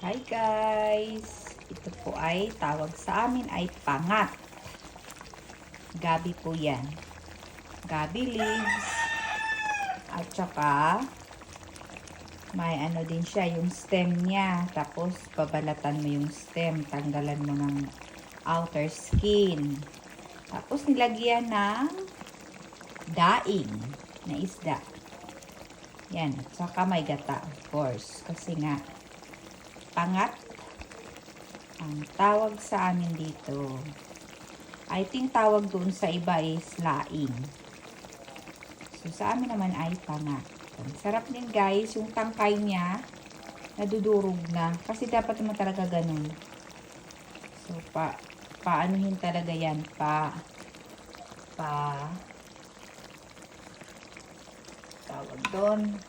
Hi guys! Ito po ay tawag sa amin ay pangat. Gabi po yan. Gabi leaves. At saka may ano din siya, yung stem niya. Tapos babalatan mo yung stem. Tanggalan mo ng outer skin. Tapos nilagyan ng daing na isda. Yan. At saka may gata, of course. Kasi nga pangat ang tawag sa amin dito. I think tawag doon sa iba is laing. So sa amin naman ay pangat. Sarap din guys, yung tangkay niya nadudurog na. Kasi dapat naman talaga ganun. So paanuhin talaga yan. Tawag doon.